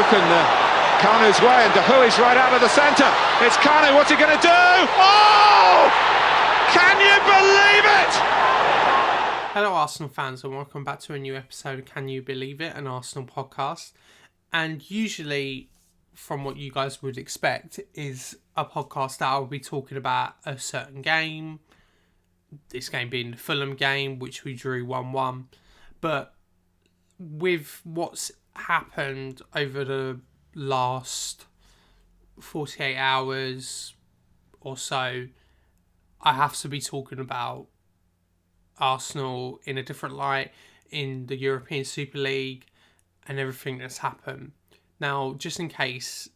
broken Kanu's way, and Dahui's right out of the centre. It's Kanu, what's he going to do? Oh! Can you believe it? Hello Arsenal fans, and welcome back to a new episode of Can You Believe It, an Arsenal podcast. And usually, from what you guys would expect, is a podcast that I'll be talking about a certain game, this game being the Fulham game, which we drew 1-1. But with what's happened over the last 48 hours or so, I have to be talking about Arsenal in a different light, in the European Super League and everything that's happened. Now, just in case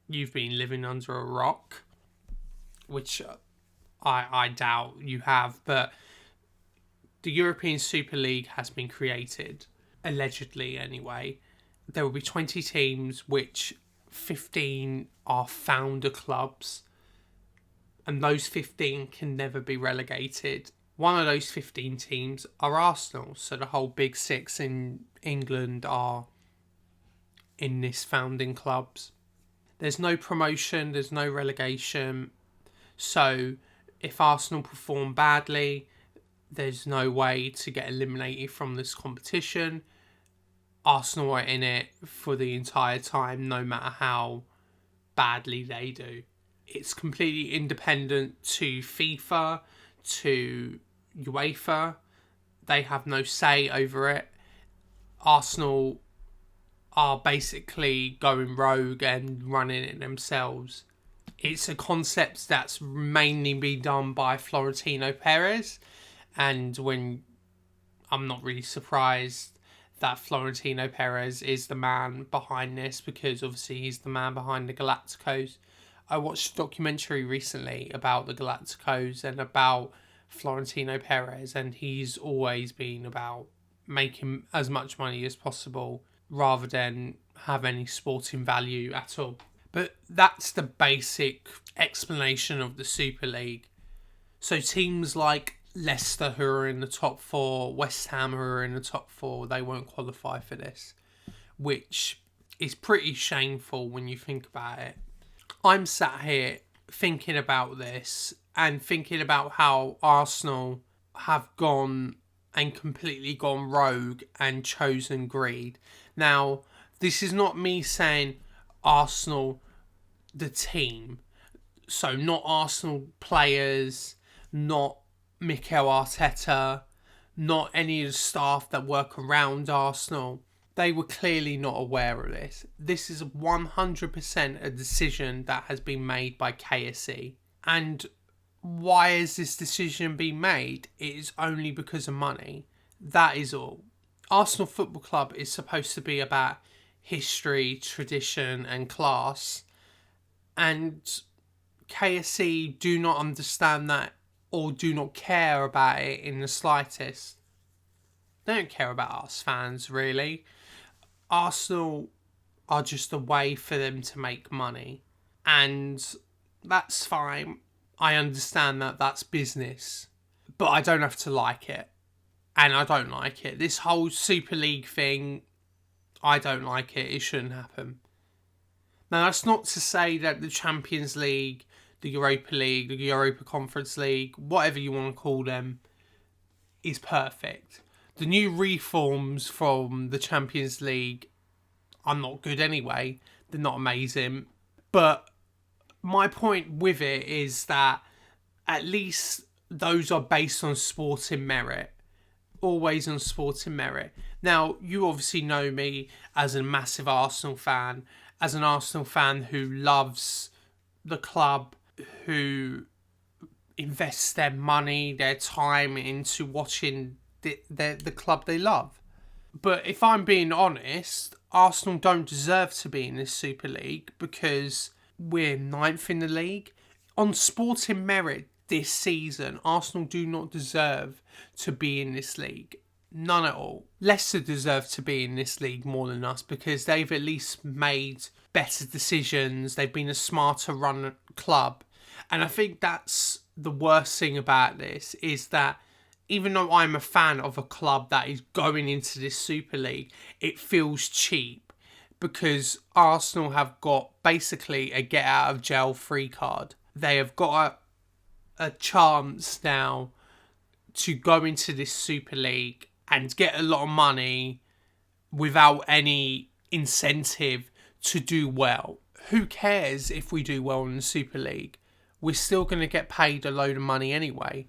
you've been living under a rock, which I doubt you have, but the European Super League has been created, allegedly anyway. There will be 20 teams, which 15 are founder clubs, and those 15 can never be relegated. One of those 15 teams are Arsenal, so the whole big six in England are in this founding clubs. There's no promotion, there's no relegation, so if Arsenal perform badly, there's no way to get eliminated from this competition. Arsenal are in it for the entire time, no matter how badly they do. It's completely independent to FIFA, to UEFA. They have no say over it. Arsenal are basically going rogue and running it themselves. It's a concept that's mainly been done by Florentino Perez, and I'm not really surprised that Florentino Perez is the man behind this, because obviously he's the man behind the Galacticos. I watched a documentary recently about the Galacticos and about Florentino Perez, and he's always been about making as much money as possible rather than have any sporting value at all. But that's the basic explanation of the Super League. So teams like Leicester, who are in the top four, West Ham, who are in the top four, they won't qualify for this, which is pretty shameful when you think about it. I'm sat here thinking about this and thinking about how Arsenal have gone and completely gone rogue and chosen greed. Now, this is not me saying Arsenal, the team. So not Arsenal players, not Mikel Arteta, not any of the staff that work around Arsenal. They were clearly not aware of this. This is 100% a decision that has been made by KSE. And why has this decision been made? It is only because of money. That is all. Arsenal Football Club is supposed to be about history, tradition and class. And KSE do not understand that, or do not care about it in the slightest. They don't care about us fans, really. Arsenal are just a way for them to make money. And that's fine. I understand that that's business. But I don't have to like it. And I don't like it. This whole Super League thing, I don't like it. It shouldn't happen. Now, that's not to say that the Champions League, the Europa League, the Europa Conference League, whatever you want to call them, is perfect. The new reforms from the Champions League are not good anyway. They're not amazing. But my point with it is that at least those are based on sporting merit. Always on sporting merit. Now, you obviously know me as a massive Arsenal fan, as an Arsenal fan who loves the club, who invests their money, their time into watching the club they love. But if I'm being honest, Arsenal don't deserve to be in this Super League because we're 9th in the league. On sporting merit this season, Arsenal do not deserve to be in this league. None at all. Leicester deserve to be in this league more than us because they've at least made better decisions. They've been a smarter run club. And I think that's the worst thing about this, is that even though I'm a fan of a club that is going into this Super League, it feels cheap because Arsenal have got basically a get out of jail free card. They have got a chance now to go into this Super League and get a lot of money without any incentive to do well. Who cares if we do well in the Super League? We're still going to get paid a load of money anyway.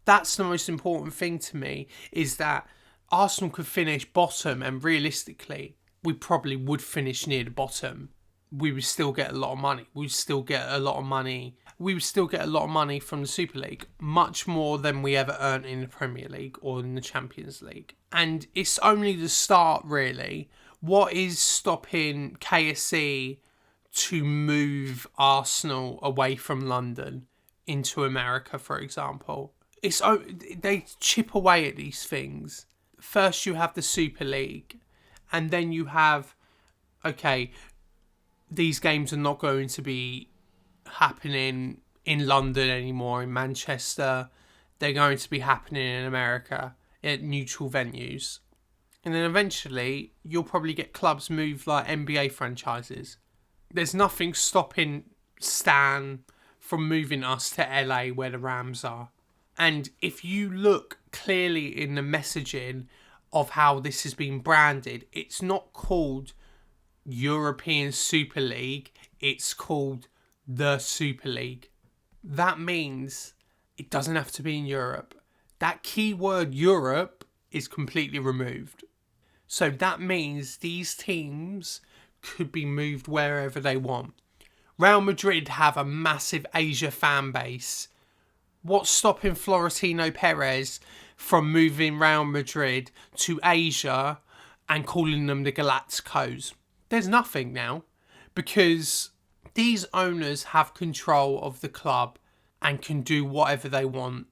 That's the most important thing to me, is that Arsenal could finish bottom, and realistically, we probably would finish near the bottom. We would still get a lot of money. We would still get a lot of money. We would still get a lot of money from the Super League, much more than we ever earned in the Premier League or in the Champions League. And it's only the start, really. What is stopping KSE to move Arsenal away from London into America, for example? They chip away at these things. First you have the Super League, and then you have, okay, these games are not going to be happening in London anymore, in Manchester. They're going to be happening in America at neutral venues. And then eventually you'll probably get clubs move like NBA franchises. There's nothing stopping Stan from moving us to LA where the Rams are. And if you look clearly in the messaging of how this has been branded, it's not called European Super League, it's called the Super League. That means it doesn't have to be in Europe. That keyword Europe is completely removed. So that means these teams could be moved wherever they want. Real Madrid have a massive Asia fan base. What's stopping Florentino Perez from moving Real Madrid to Asia and calling them the Galacticos? There's nothing now, because these owners have control of the club and can do whatever they want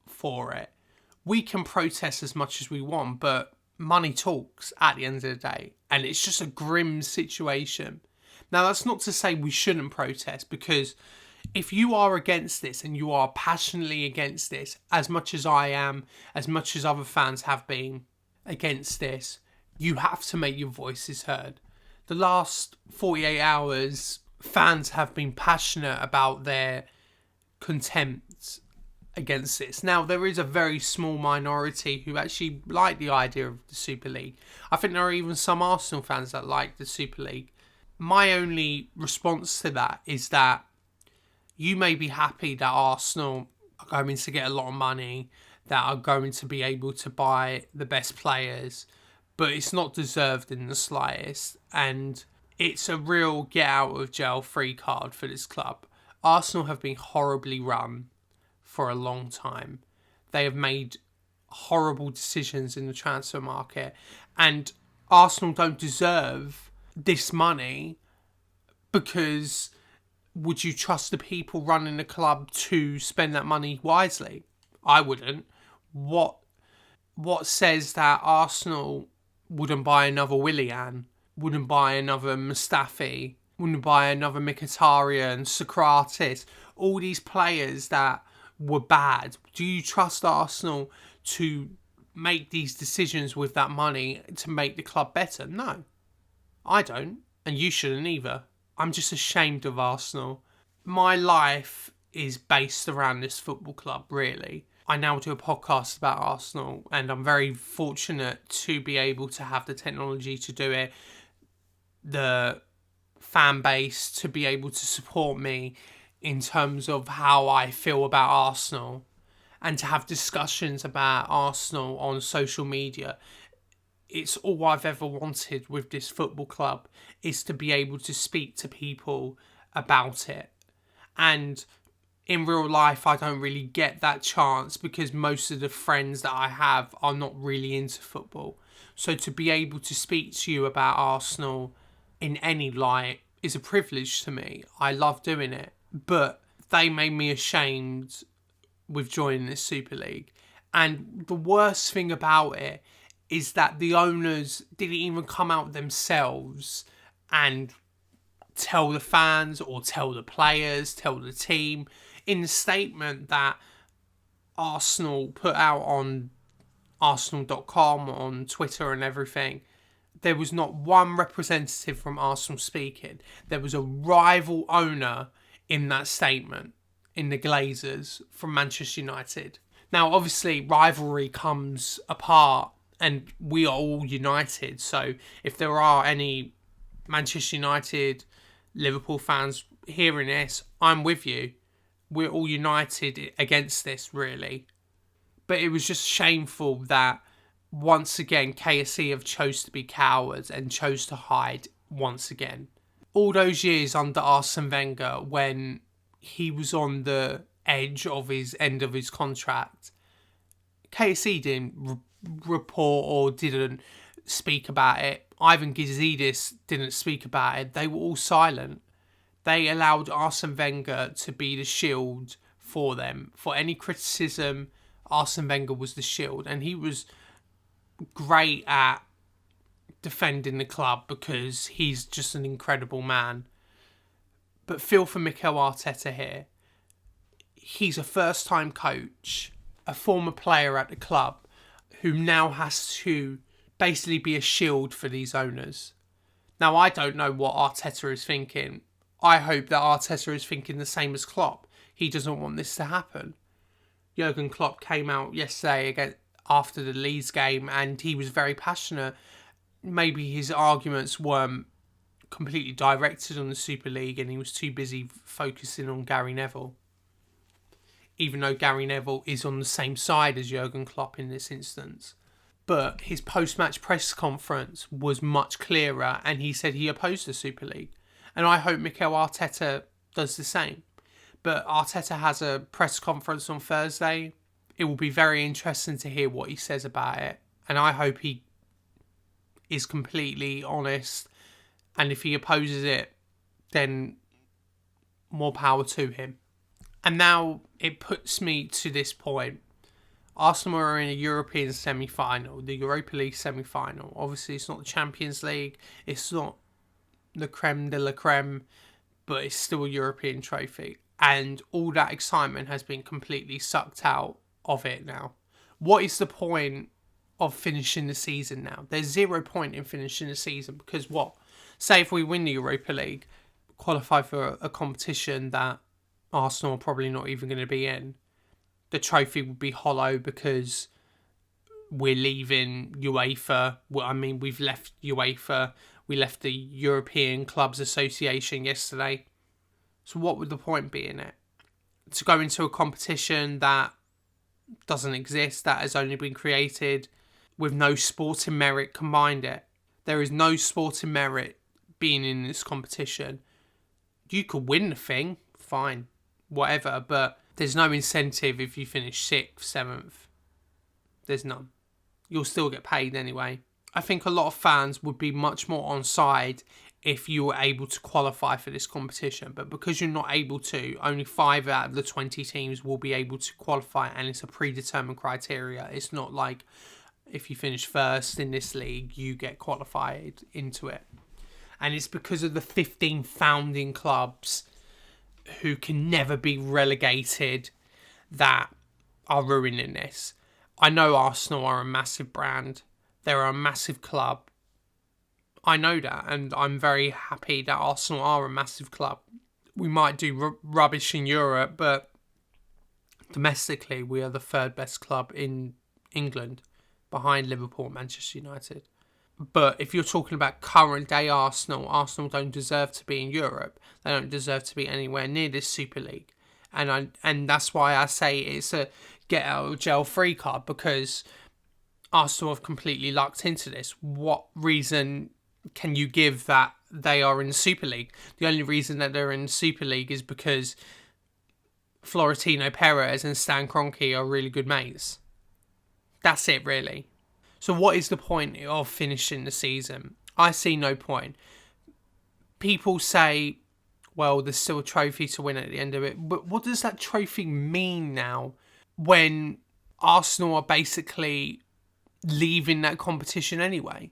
for it. We can protest as much as we want, but money talks at the end of the day, and it's just a grim situation. Now, that's not to say we shouldn't protest, because if you are against this and you are passionately against this, as much as I am, as much as other fans have been against this, you have to make your voices heard. The last 48 hours, fans have been passionate about their contempt against this. Now, there is a very small minority who actually like the idea of the Super League. I think there are even some Arsenal fans that like the Super League. My only response to that is that you may be happy that Arsenal are going to get a lot of money, that are going to be able to buy the best players, but it's not deserved in the slightest, and it's a real get out of jail free card for this club. Arsenal have been horribly run for a long time. They have made horrible decisions in the transfer market, and Arsenal don't deserve this money, because would you trust the people running the club to spend that money wisely? I wouldn't. What says that Arsenal wouldn't buy another Willian, wouldn't buy another Mustafi, wouldn't buy another Mkhitaryan, Socrates, all these players that were bad? Do you trust Arsenal to make these decisions with that money to make the club better? No, I don't, and you shouldn't either. I'm just ashamed of Arsenal. My life is based around this football club, really. I now do a podcast about Arsenal, and I'm very fortunate to be able to have the technology to do it, the fan base to be able to support me in terms of how I feel about Arsenal, and to have discussions about Arsenal on social media. It's all I've ever wanted with this football club, is to be able to speak to people about it. And in real life, I don't really get that chance, because most of the friends that I have are not really into football. So to be able to speak to you about Arsenal in any light is a privilege to me. I love doing it. But they made me ashamed with joining this Super League. And the worst thing about it is that the owners didn't even come out themselves and tell the fans or tell the players, tell the team. In the statement that Arsenal put out on Arsenal.com, on Twitter and everything, there was not one representative from Arsenal speaking. There was a rival owner in that statement, in the Glazers from Manchester United. Now, obviously, rivalry comes apart and we are all united. So if there are any Manchester United, Liverpool fans hearing this, I'm with you. We're all united against this, really. But it was just shameful that once again KSE have chose to be cowards and chose to hide once again. All those years under Arsene Wenger, when he was on the edge of his end of his contract, KSE didn't report or didn't speak about it. Ivan Gazidis didn't speak about it. They were all silent. They allowed Arsene Wenger to be the shield for them. For any criticism, Arsene Wenger was the shield, and he was great at defending the club because he's just an incredible man. But feel for Mikel Arteta here. He's a first-time coach, a former player at the club, who now has to basically be a shield for these owners. Now, I don't know what Arteta is thinking. I hope that Arteta is thinking the same as Klopp. He doesn't want this to happen. Jurgen Klopp came out yesterday again after the Leeds game and he was very passionate. Maybe his arguments weren't completely directed on the Super League and he was too busy focusing on Gary Neville. Even though Gary Neville is on the same side as Jurgen Klopp in this instance. But his post-match press conference was much clearer and he said he opposed the Super League. And I hope Mikel Arteta does the same. But Arteta has a press conference on Thursday. It will be very interesting to hear what he says about it. And I hope he is completely honest. And if he opposes it, then more power to him. And now it puts me to this point. Arsenal are in a European semi-final, the Europa League semi-final. Obviously, it's not the Champions League. It's not the creme de la creme, but it's still a European trophy. And all that excitement has been completely sucked out of it now. What is the point of finishing the season now? There's 0 point in finishing the season because what? Say if we win the Europa League, qualify for a competition that Arsenal are probably not even going to be in, the trophy would be hollow because we're leaving UEFA. Well, I mean, we've left UEFA. We left the European Clubs Association yesterday. So what would the point be in it? To go into a competition that doesn't exist, that has only been created with no sporting merit combined it. There is no sporting merit being in this competition. You could win the thing, fine, whatever, but there's no incentive if you finish 6th, 7th. There's none. You'll still get paid anyway. I think a lot of fans would be much more on side if you were able to qualify for this competition. But because you're not able to, only 5 out of the 20 teams will be able to qualify, and it's a predetermined criteria. It's not like if you finish first in this league, you get qualified into it. And it's because of the 15 founding clubs who can never be relegated that are ruining this. I know Arsenal are a massive brand. They're a massive club. I know that, and I'm very happy that Arsenal are a massive club. We might do rubbish in Europe, but domestically, we are the 3rd best club in England, behind Liverpool and Manchester United. But if you're talking about current day Arsenal don't deserve to be in Europe. They don't deserve to be anywhere near this Super League. And that's why I say it's a get out of jail free card, because Arsenal have completely lucked into this. What reason can you give that they are in the Super League? The only reason that they're in the Super League is because Florentino Perez and Stan Kroenke are really good mates. That's it, really. So what is the point of finishing the season? I see no point. People say, well, there's still a trophy to win at the end of it. But what does that trophy mean now when Arsenal are basically leaving that competition anyway?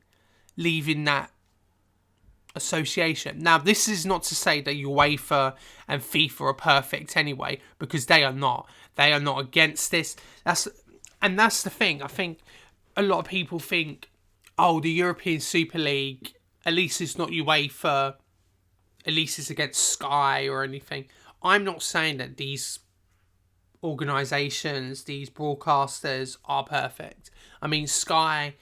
Leaving that association. Now, this is not to say that UEFA and FIFA are perfect anyway, because they are not. They are not against this. That's the thing. I think a lot of people think oh, the European Super League, at least it's not UEFA, at least it's against Sky or anything. I'm not saying that these organisations, these broadcasters are perfect. I mean, Sky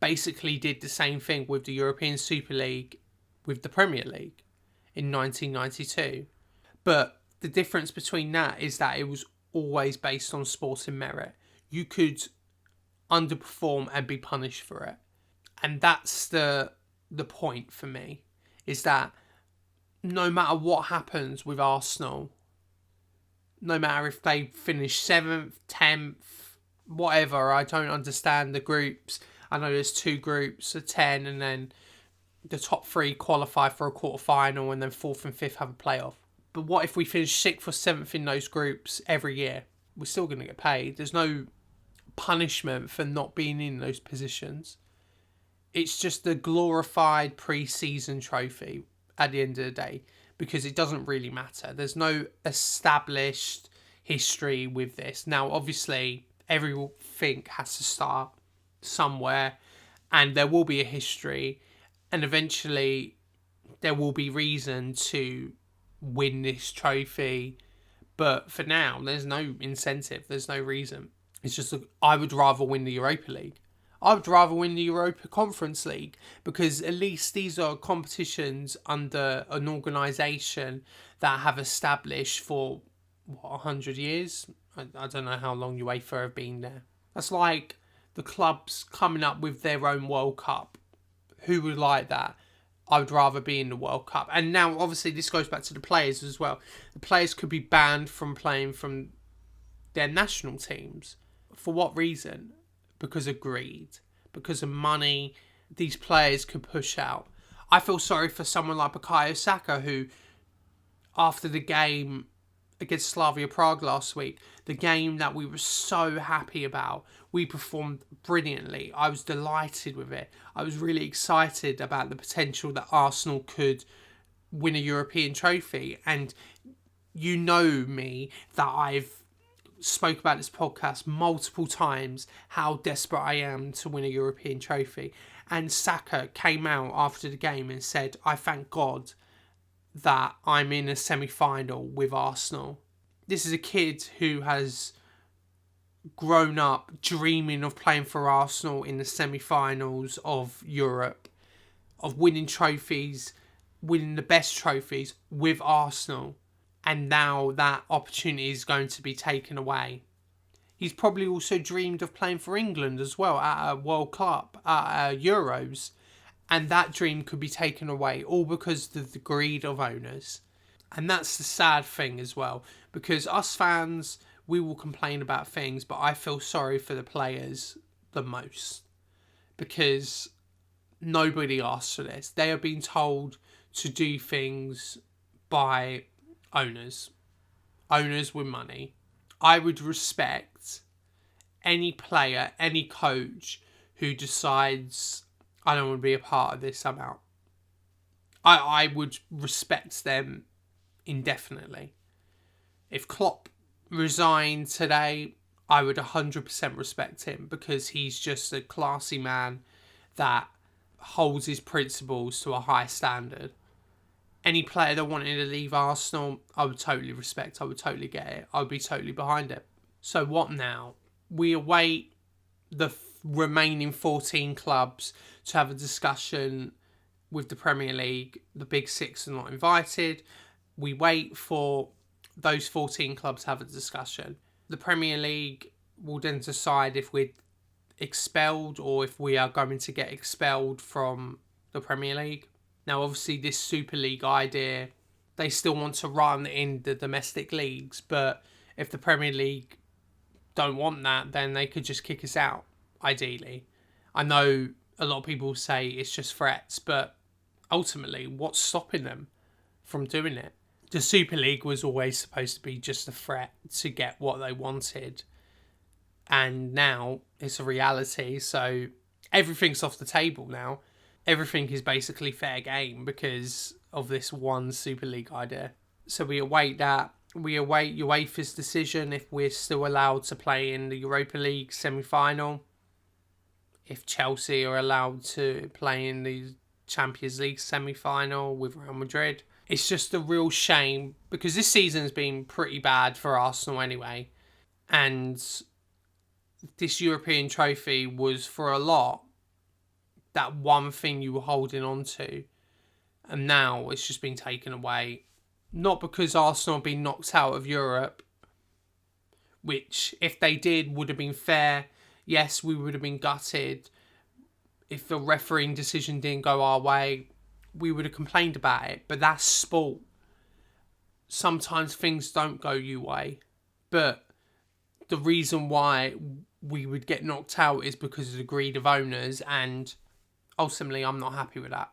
basically did the same thing with the European Super League with the Premier League in 1992. But the difference between that is that it was always based on sporting merit. You could underperform and be punished for it. And that's the point for me, is that no matter what happens with Arsenal, no matter if they finish 7th, 10th, whatever, I don't understand the groups. I know there's 2 groups of 10 and then the top 3 qualify for a quarter-final and then 4th and 5th have a playoff. But what if we finish 6th or 7th in those groups every year? We're still going to get paid. There's no punishment for not being in those positions. It's just the glorified pre-season trophy at the end of the day, because it doesn't really matter. There's no established history with this. Now, obviously, everything has to start somewhere, and there will be a history, and eventually there will be reason to win this trophy. But for now, there's no incentive. There's no reason. It's just, I would rather win the Europa League. I would rather win the Europa Conference League, because at least these are competitions under an organisation that have established for, 100 years? I don't know how long UEFA have been there. That's like the clubs coming up with their own World Cup. Who would like that? I would rather be in the World Cup. And now, obviously, this goes back to the players as well. The players could be banned from playing from their national teams. For what reason? Because of greed, because of money. These players could push out. I feel sorry for someone like Bukayo Saka, who, after the game against Slavia Prague last week, the game that we were so happy about, we performed brilliantly. I was delighted with it. I was really excited about the potential that Arsenal could win a European trophy. And you know me, that I've spoke about this podcast multiple times, how desperate I am to win a European trophy. And Saka came out after the game and said, I thank God that I'm in a semi-final with Arsenal. This is a kid who has grown up dreaming of playing for Arsenal in the semi-finals of Europe, of winning trophies, winning the best trophies with Arsenal. And now that opportunity is going to be taken away. He's probably also dreamed of playing for England as well at a World Cup, at Euros. And that dream could be taken away, all because of the greed of owners. And that's the sad thing as well, because us fans, we will complain about things, but I feel sorry for the players the most, because nobody asked for this. They are being told to do things by owners with money. I would respect any player, any coach who decides, I don't want to be a part of this, I'm out. I would respect them indefinitely. If Klopp resigned today, I would 100% respect him, because he's just a classy man that holds his principles to a high standard. Any player that wanted to leave Arsenal, I would totally respect. I would totally get it. I would be totally behind it. So what now? We await the remaining 14 clubs to have a discussion with the Premier League. The Big Six are not invited. We wait for those 14 clubs to have a discussion. The Premier League will then decide if we're expelled or if we are going to get expelled from the Premier League. Now, obviously, this Super League idea, they still want to run in the domestic leagues, but if the Premier League don't want that, then they could just kick us out, ideally. I know a lot of people say it's just threats, but ultimately, what's stopping them from doing it? The Super League was always supposed to be just a threat to get what they wanted, and now it's a reality, so everything's off the table now. Everything is basically fair game because of this one Super League idea. So we await that. We await UEFA's decision if we're still allowed to play in the Europa League semi-final. if Chelsea are allowed to play in the Champions League semi-final with Real Madrid. It's just a real shame because this season's been pretty bad for Arsenal anyway. And this European trophy was, for a lot, that one thing you were holding on to. And now it's just been taken away. Not because Arsenal have been knocked out of Europe, which, if they did, would have been fair. Yes, we would have been gutted. If the refereeing decision didn't go our way, we would have complained about it. But that's sport. Sometimes things don't go your way. But the reason why we would get knocked out is because of the greed of owners, and ultimately I'm not happy with that.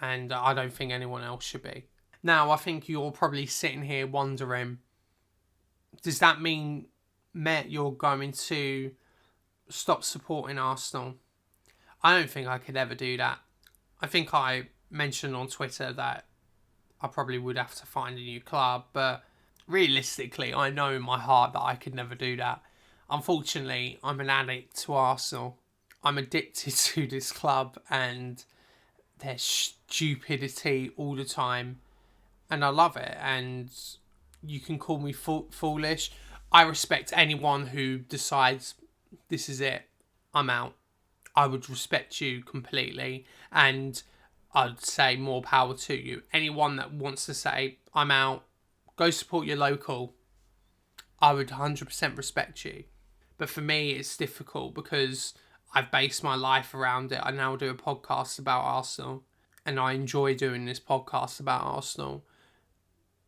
And I don't think anyone else should be. Now, I think you're probably sitting here wondering, does that mean, Met, you're going to stop supporting Arsenal? I don't think I could ever do that. I think I mentioned on Twitter that I probably would have to find a new club, but realistically, I know in my heart that I could never do that. Unfortunately, I'm an addict to Arsenal. I'm addicted to this club and their stupidity all the time. And I love it. And you can call me foolish. I respect anyone who decides, this is it, I'm out. I would respect you completely. And I'd say more power to you. Anyone that wants to say, I'm out, go support your local, I would 100% respect you. But for me, it's difficult because I've based my life around it. I now do a podcast about Arsenal, and I enjoy doing this podcast about Arsenal.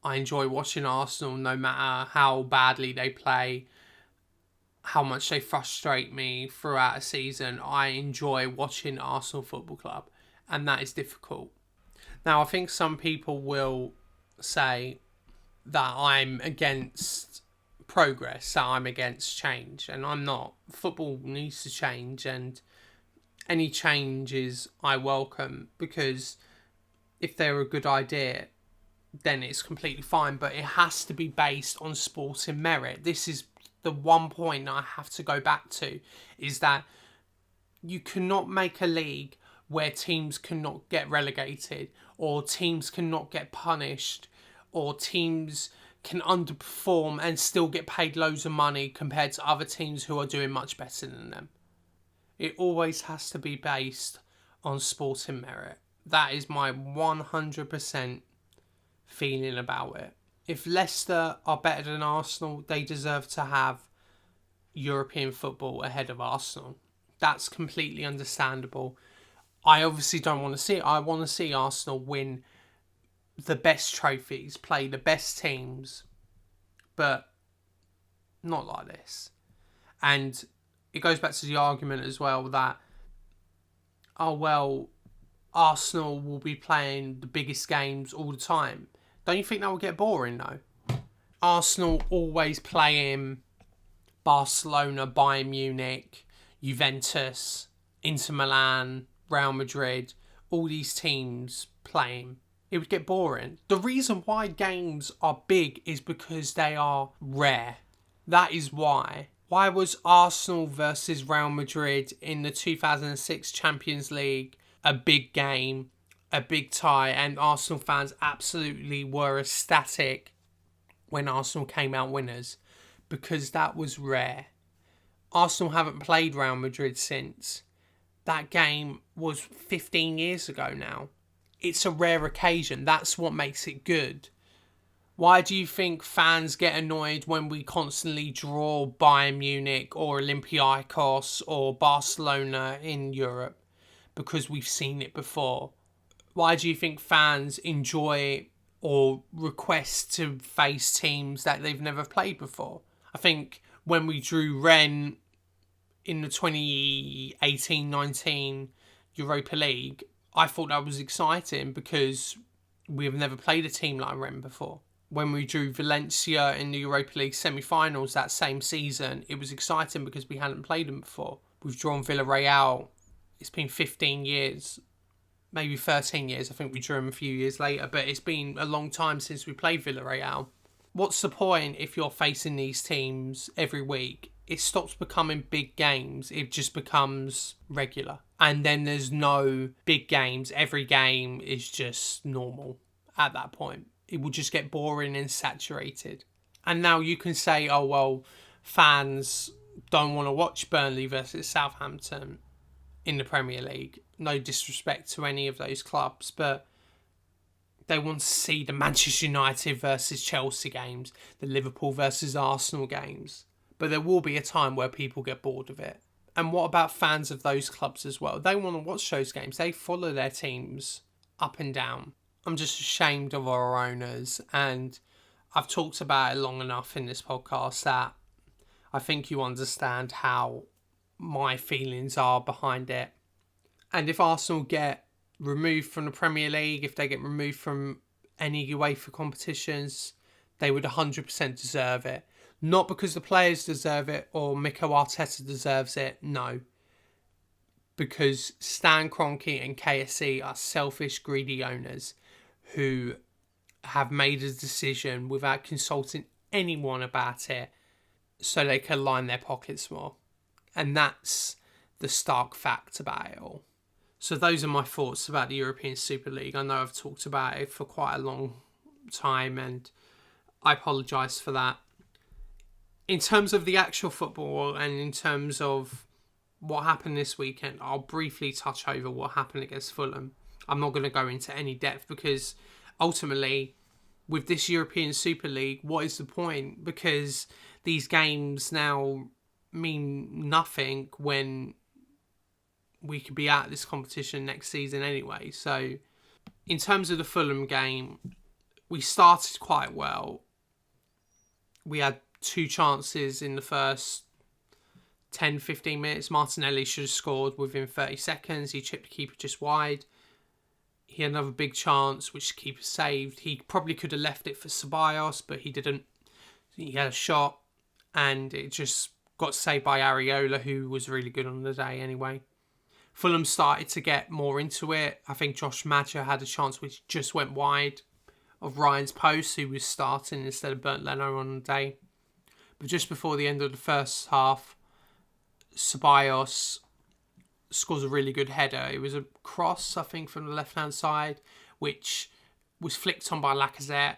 I enjoy watching Arsenal no matter how badly they play, how much they frustrate me throughout a season. I enjoy watching Arsenal Football Club, and that is difficult. Now, I think some people will say that I'm against progress, that I'm against change, and I'm not. Football needs to change, and any changes I welcome, because if they're a good idea, then it's completely fine, but it has to be based on sporting merit. This is the one point I have to go back to, is that you cannot make a league where teams cannot get relegated, or teams cannot get punished, or teams can underperform and still get paid loads of money compared to other teams who are doing much better than them. It always has to be based on sporting merit. That is my 100% feeling about it. If Leicester are better than Arsenal, they deserve to have European football ahead of Arsenal. That's completely understandable. I obviously don't want to see it. I want to see Arsenal win the best trophies, play the best teams, but not like this. And it goes back to the argument as well that, oh well, Arsenal will be playing the biggest games all the time. Don't you think that will get boring though? Arsenal always playing Barcelona, Bayern Munich, Juventus, Inter Milan, Real Madrid, all these teams playing. It would get boring. The reason why games are big is because they are rare. That is why. Why was Arsenal versus Real Madrid in the 2006 Champions League a big game, a big tie, and Arsenal fans absolutely were ecstatic when Arsenal came out winners? Because that was rare. Arsenal haven't played Real Madrid since. That game was 15 years ago now. It's a rare occasion. That's what makes it good. Why do you think fans get annoyed when we constantly draw Bayern Munich or Olympiacos or Barcelona in Europe? Because we've seen it before. Why do you think fans enjoy or request to face teams that they've never played before? I think when we drew Rennes in the 2018-19 Europa League, I thought that was exciting because we have never played a team like Rennes before. When we drew Valencia in the Europa League semi-finals that same season, it was exciting because we hadn't played them before. We've drawn Villarreal. It's been 15 years, maybe 13 years. I think we drew them a few years later, but it's been a long time since we played Villarreal. What's the point if you're facing these teams every week it stops becoming big games. It just becomes regular. And then there's no big games. Every game is just normal at that point. It will just get boring and saturated. And now you can say, oh, well, fans don't want to watch Burnley versus Southampton in the Premier League. No disrespect to any of those clubs, but they want to see the Manchester United versus Chelsea games, the Liverpool versus Arsenal games. But there will be a time where people get bored of it. And what about fans of those clubs as well? They want to watch those games. They follow their teams up and down. I'm just ashamed of our owners, and I've talked about it long enough in this podcast that I think you understand how my feelings are behind it. And if Arsenal get removed from the Premier League, if they get removed from any UEFA competitions, they would 100% deserve it. Not because the players deserve it or Mikel Arteta deserves it, no. Because Stan Kroenke and KSE are selfish, greedy owners who have made a decision without consulting anyone about it so they can line their pockets more. And that's the stark fact about it all. So those are my thoughts about the European Super League. I know I've talked about it for quite a long time and I apologise for that. In terms of the actual football and in terms of what happened this weekend, I'll briefly touch over what happened against Fulham. I'm not going to go into any depth because ultimately, with this European Super League, what is the point? Because these games now mean nothing when we could be out of this competition next season anyway. So, in terms of the Fulham game, we started quite well. We had 2 chances in the first 10-15 minutes. Martinelli should have scored within 30 seconds. He chipped the keeper just wide. He had another big chance, which the keeper saved. He probably could have left it for Ceballos, but he didn't. He had a shot, and it just got saved by Areola, who was really good on the day anyway. Fulham started to get more into it. I think Josh Maja had a chance which just went wide of Ryan's post, who was starting instead of Bernd Leno on the day. But just before the end of the first half, Ceballos scores a really good header. It was a cross, I think, from the left-hand side, which was flicked on by Lacazette,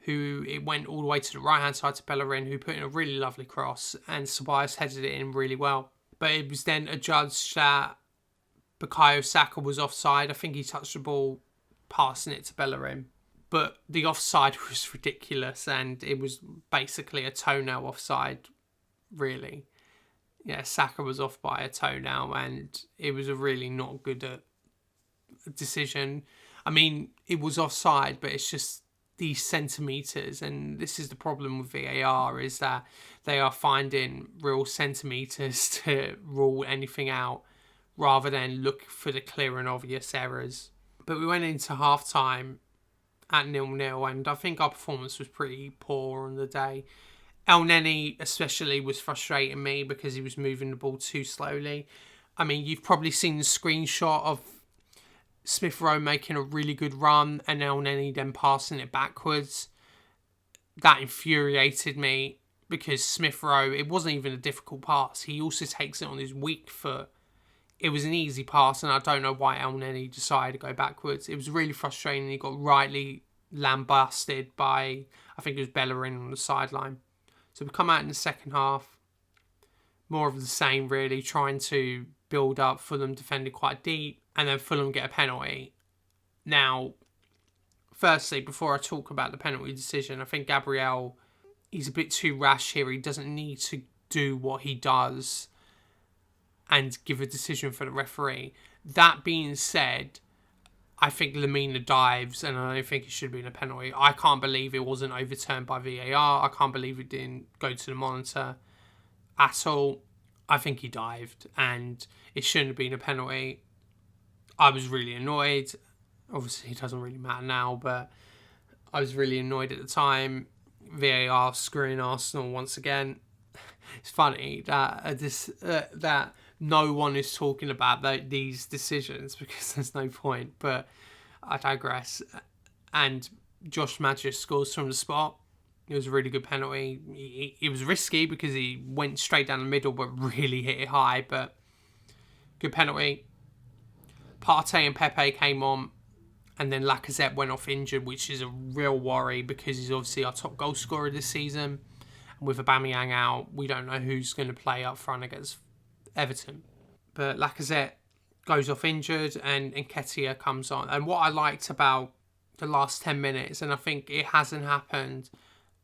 who it went all the way to the right-hand side to Bellerin, who put in a really lovely cross, and Ceballos headed it in really well. But it was then adjudged that Bukayo Saka was offside. I think he touched the ball, passing it to Bellerin. But the offside was ridiculous, and it was basically a toenail offside, really. Yeah, Saka was off by a toenail, and it was a really not good decision. I mean, it was offside, but it's just these centimetres, and this is the problem with VAR, is that they are finding real centimetres to rule anything out, rather than look for the clear and obvious errors. But we went into half-time at 0-0, and I think our performance was pretty poor on the day. El Neni especially was frustrating me because he was moving the ball too slowly. I mean, you've probably seen the screenshot of Smith Rowe making a really good run and El Neni then passing it backwards. That infuriated me because Smith Rowe, it wasn't even a difficult pass. He also takes it on his weak foot. It was an easy pass, and I don't know why El Neni decided to go backwards. It was really frustrating. He got rightly lambasted by, I think it was Bellerin on the sideline. So we come out in the second half, more of the same really, trying to build up. Fulham defended quite deep, and then Fulham get a penalty. Now, firstly, before I talk about the penalty decision, I think Gabriel, he's a bit too rash here. He doesn't need to do what he does and give a decision for the referee. That being said, I think Lamina dives, and I don't think it should have been a penalty. I can't believe it wasn't overturned by VAR. I can't believe it didn't go to the monitor at all. I think he dived, and it shouldn't have been a penalty. I was really annoyed. Obviously, it doesn't really matter now, but I was really annoyed at the time. VAR screwing Arsenal once again. It's funny that that no one is talking about these decisions because there's no point, but I digress. And Josh Maja scores from the spot. It was a really good penalty. It was risky because he went straight down the middle, but really hit it high. But good penalty. Partey and Pepe came on, and then Lacazette went off injured, which is a real worry because he's obviously our top goal scorer this season. And with Aubameyang out, we don't know who's going to play up front against Everton. But Lacazette goes off injured, and Nketiah comes on. And what I liked about the last 10 minutes, and I think it hasn't happened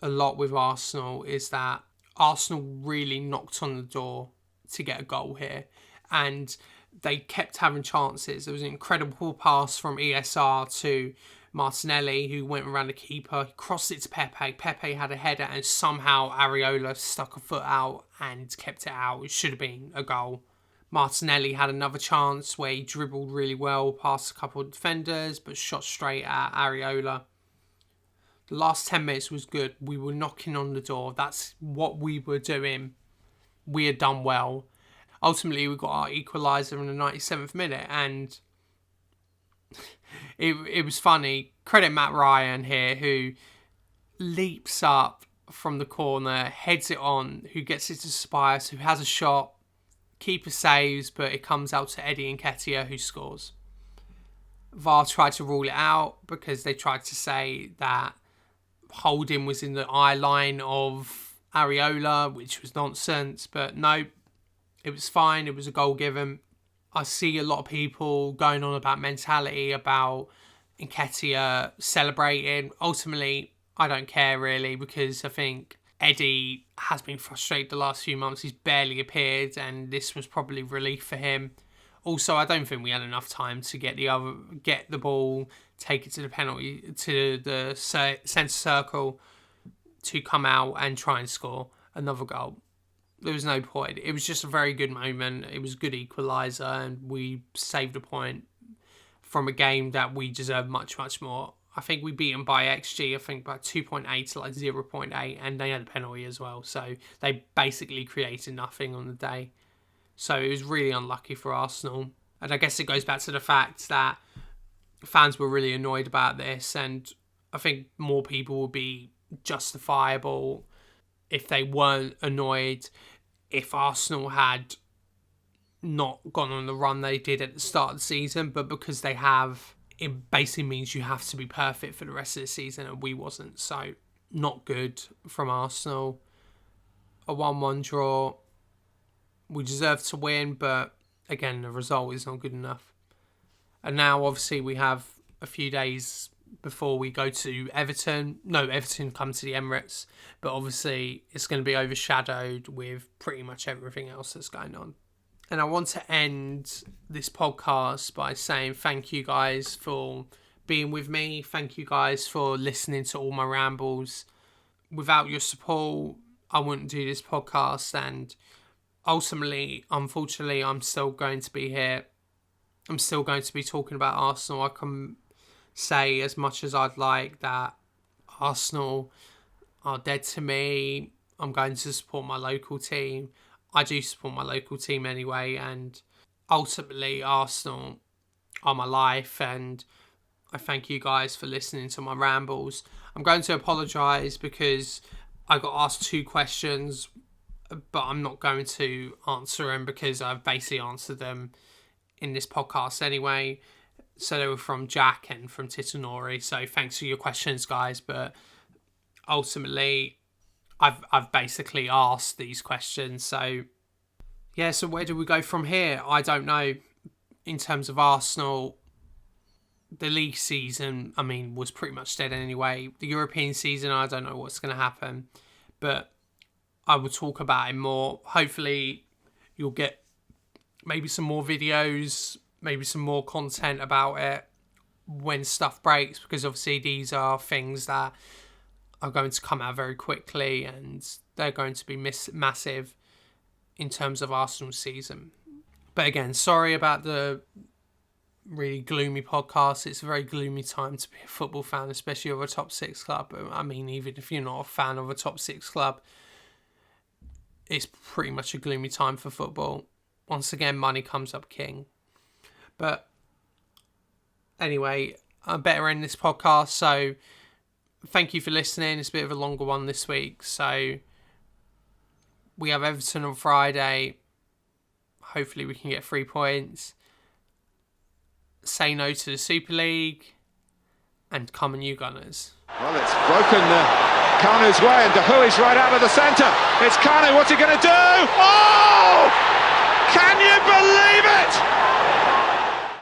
a lot with Arsenal, is that Arsenal really knocked on the door to get a goal here, and they kept having chances. There was an incredible pass from ESR to Martinelli, who went around the keeper, crossed it to Pepe. Pepe had a header, and somehow Areola stuck a foot out and kept it out. It should have been a goal. Martinelli had another chance where he dribbled really well past a couple of defenders, but shot straight at Areola. The last 10 minutes was good. We were knocking on the door. That's what we were doing. We had done well. Ultimately, we got our equaliser in the 97th minute, and it was funny. Credit Matt Ryan here, who leaps up from the corner, heads it on, who gets it to Spice, who has a shot. Keeper saves, but it comes out to Eddie Nketiah, who scores. VAR tried to rule it out because they tried to say that holding was in the eye line of Areola, which was nonsense. But no, it was fine. It was a goal given. I see a lot of people going on about mentality, about Nketiah celebrating. Ultimately, I don't care really, because I think Eddie has been frustrated the last few months. He's barely appeared, and this was probably relief for him. Also, I don't think we had enough time to get the ball, take it to the penalty, to the centre circle, to come out and try and score another goal. There was no point. It was just a very good moment. It was a good equaliser, and we saved a point from a game that we deserved much, much more. I think we beat them by XG, I think by 2.8 to like 0.8, and they had a penalty as well. So they basically created nothing on the day. So it was really unlucky for Arsenal. And I guess it goes back to the fact that fans were really annoyed about this, and I think more people would be justifiable if they weren't annoyed if Arsenal had not gone on the run they did at the start of the season. But because they have, it basically means you have to be perfect for the rest of the season, and we wasn't. So not good from Arsenal. A 1-1 draw. We deserve to win, but again, the result is not good enough. And now obviously we have a few days before we go to Everton. No, Everton come to the Emirates, but obviously it's going to be overshadowed with pretty much everything else that's going on. And I want to end this podcast by saying thank you guys for being with me. Thank you guys for listening to all my rambles. Without your support, I wouldn't do this podcast, and ultimately, unfortunately, I'm still going to be here. I'm still going to be talking about Arsenal. I can say as much as I'd like that Arsenal are dead to me. I'm going to support my local team. I do support my local team anyway, and ultimately Arsenal are my life, and I thank you guys for listening to my rambles. I'm going to apologise because I got asked 2 questions, but I'm not going to answer them because I've basically answered them in this podcast anyway. So they were from Jack and from Titanori. So thanks for your questions, guys. But ultimately, I've basically asked these questions. So yeah, so where do we go from here? I don't know. In terms of Arsenal, the league season, I mean, was pretty much dead anyway. The European season, I don't know what's going to happen. But I will talk about it more. Hopefully, you'll get maybe some more videos, maybe some more content about it when stuff breaks, because obviously these are things that are going to come out very quickly, and they're going to be massive in terms of Arsenal's season. But again, sorry about the really gloomy podcast. It's a very gloomy time to be a football fan, especially of a top 6 club. I mean, even if you're not a fan of a top 6 club, it's pretty much a gloomy time for football. Once again, money comes up king. But anyway, I better end this podcast. So thank you for listening. It's a bit of a longer one this week. So we have Everton on Friday. Hopefully we can get 3 points. Say no to the Super League. And come on, you Gunners. Well, it's broken Kanu's way, and De Hui's right out of the centre. It's Kanu, what's he going to do? Oh!